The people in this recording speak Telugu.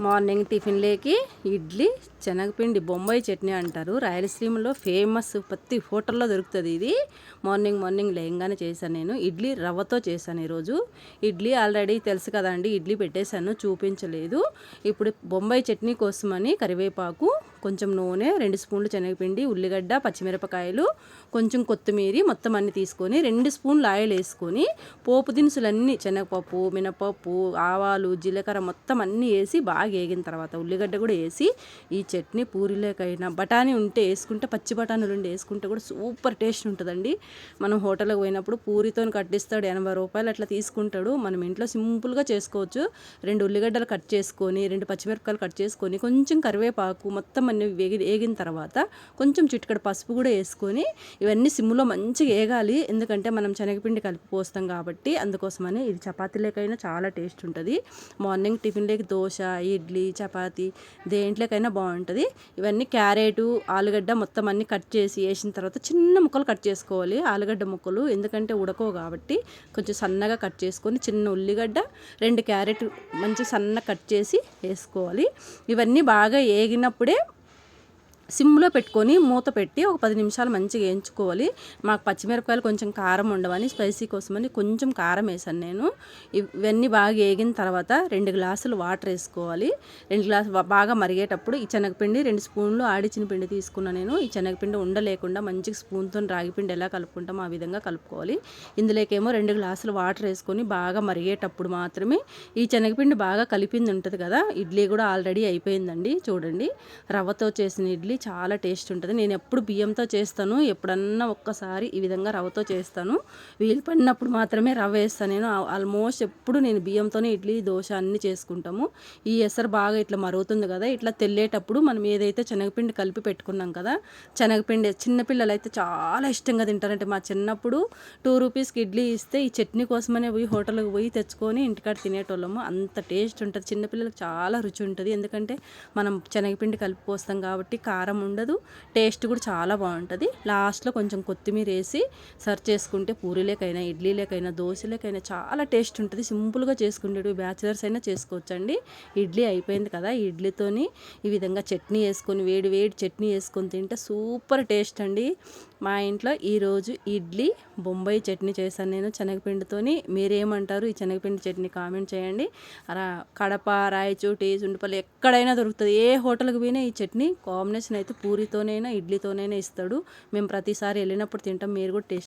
మార్నింగ్ టిఫిన్లేకి ఇడ్లీ, శనగపిండి బొంబాయి చట్నీ అంటారు. రాయలసీమలో ఫేమస్, ప్రతి హోటల్లో దొరుకుతుంది ఇది. మార్నింగ్ లేయంగానే చేశాను నేను. ఇడ్లీ రవ్వతో చేశాను ఈరోజు. ఇడ్లీ ఆల్రెడీ తెలుసు కదండి, ఇడ్లీ పెట్టేశాను, చూపించలేదు. ఇప్పుడు బొంబాయి చట్నీ కోసమని కరివేపాకు, కొంచెం నూనె, 2 స్పూన్లు శనగపిండి, ఉల్లిగడ్డ, పచ్చిమిరపకాయలు, కొంచెం కొత్తిమీర మొత్తం అన్నీ తీసుకొని 2 స్పూన్లు ఆయిల్ వేసుకొని పోపు దినుసులన్నీ శనగపప్పు, మినపప్పు, ఆవాలు, జీలకర్ర మొత్తం అన్నీ వేసి బాగా వేగిన తర్వాత ఉల్లిగడ్డ కూడా వేసి ఈ చట్నీ పూరీలోకైనా బఠానీ ఉంటే వేసుకుంటే, పచ్చి బఠానీలు ఉండి వేసుకుంటే కూడా సూపర్ టేస్ట్ ఉంటుందండి. మనం హోటల్కి పోయినప్పుడు పూరితో కట్టిస్తాడు, 80 రూపాయలు అట్లా తీసుకుంటాడు. మనం ఇంట్లో సింపుల్గా చేసుకోవచ్చు. 2 ఉల్లిగడ్డలు కట్ చేసుకొని, 2 పచ్చిమిరపకాయలు కట్ చేసుకొని, కొంచెం కరివేపాకు మొత్తం అన్ని వేగిన తర్వాత కొంచెం చిటికెడు పసుపు కూడా వేసుకొని ఇవన్నీ సిమ్లో మంచిగా వేగాలి. ఎందుకంటే మనం శనగపిండి కలిపి పోస్తాం కాబట్టి, అందుకోసమని. ఇది చపాతీలేకైనా చాలా టేస్ట్ ఉంటుంది. మార్నింగ్ టిఫిన్లోకి దోశ, ఇడ్లీ, చపాతీ దేంట్లోకైనా బాగుంటుంది. ఇవన్నీ క్యారెటు, ఆలుగడ్డ మొత్తం అన్నీ కట్ చేసి వేసిన తర్వాత చిన్న ముక్కలు కట్ చేసుకోవాలి. ఆలుగడ్డ ముక్కలు ఎందుకంటే ఉడకవు కాబట్టి కొంచెం సన్నగా కట్ చేసుకొని, చిన్న ఉల్లిగడ్డ, 2 క్యారెట్ మంచి సన్న కట్ చేసి వేసుకోవాలి. ఇవన్నీ బాగా వేగినప్పుడే సిమ్లో పెట్టుకొని మూత పెట్టి ఒక 10 నిమిషాలు మంచిగా వేయించుకోవాలి. మాకు పచ్చిమిరపకాయలు కొంచెం కారం ఉండవని, స్పైసీ కోసమని కొంచెం కారం వేసాను నేను. ఇవన్నీ బాగా వేగిన తర్వాత 2 గ్లాసులు వాటర్ వేసుకోవాలి. 2 గ్లాసులు బాగా మరిగేటప్పుడు ఈ శనగపిండి 2 స్పూన్లు ఆడిచిన పిండి తీసుకున్నాను నేను. ఈ శనగపిండి ఉండలేకుండా మంచిగా స్పూన్తో రాగిపిండి ఎలా కలుపుకుంటామో ఆ విధంగా కలుపుకోవాలి. ఇందులోకేమో 2 గ్లాసులు వాటర్ వేసుకొని బాగా మరిగేటప్పుడు మాత్రమే ఈ శనగపిండి బాగా కలిపింది ఉంటుంది కదా. ఇడ్లీ కూడా ఆల్రెడీ అయిపోయిందండి. చూడండి, రవ్వతో చేసిన ఇడ్లీ చాలా టేస్ట్ ఉంటుంది. నేను ఎప్పుడు బియ్యంతో చేస్తాను, ఎప్పుడన్నా ఒక్కసారి ఈ విధంగా రవ్వతో చేస్తాను. వీలు పడినప్పుడు మాత్రమే రవ్వ వేస్తాను నేను. ఆల్మోస్ట్ ఎప్పుడు నేను బియ్యంతోనే ఇడ్లీ, దోశ అన్నీ చేసుకుంటాము. ఈ ఎసరు బాగా ఇట్లా మరుగుతుంది కదా, ఇట్లా తెల్లేటప్పుడు మనం ఏదైతే శనగపిండి కలిపి పెట్టుకున్నాం కదా, శనగపిండి చిన్నపిల్లలు అయితే చాలా ఇష్టంగా తింటారంటే, మా చిన్నప్పుడు 2 రూపీస్కి ఇడ్లీ ఇస్తే ఈ చట్నీ కోసమనే పోయి హోటల్కి పోయి తెచ్చుకొని ఇంటికాడ తినేటోళ్ళము. అంత టేస్ట్ ఉంటుంది. చిన్నపిల్లలకు చాలా రుచి ఉంటుంది. ఎందుకంటే మనం శనగపిండి కలిపి పోస్తాం కాబట్టి కారం ఉండదు, టేస్ట్ కూడా చాలా బాగుంటుంది. లాస్ట్లో కొంచెం కొత్తిమీర వేసి సర్వ్ చేసుకుంటే పూరీలేకైనా, ఇడ్లీలేకైనా, దోశలేకైనా చాలా టేస్ట్ ఉంటుంది. సింపుల్గా చేసుకునేవి బ్యాచిలర్స్ అయినా చేసుకోవచ్చండి. ఇడ్లీ అయిపోయింది కదా, ఈ ఇడ్లీతోని ఈ విధంగా చట్నీ వేసుకొని, వేడి చట్నీ వేసుకొని తింటే సూపర్ టేస్ట్ అండి. మా ఇంట్లో ఈరోజు ఇడ్లీ, బొంబాయి చట్నీ చేశాను నేను శనగపిండితోని. మీరేమంటారు ఈ శనగపిండి చట్నీ? కామెంట్ చేయండి. కడప, రాయచోటి, సుండిపల్లి ఎక్కడైనా దొరుకుతుంది. ఏ హోటల్కి పోయినా ఈ చట్నీ కాంబినేషన్ అయితే పూరితోనైనా ఇడ్లీతోనైనా ఇస్తాడు. మేము ప్రతిసారి వెళ్ళినప్పుడు తింటాం. మీరు కూడా టేస్ట్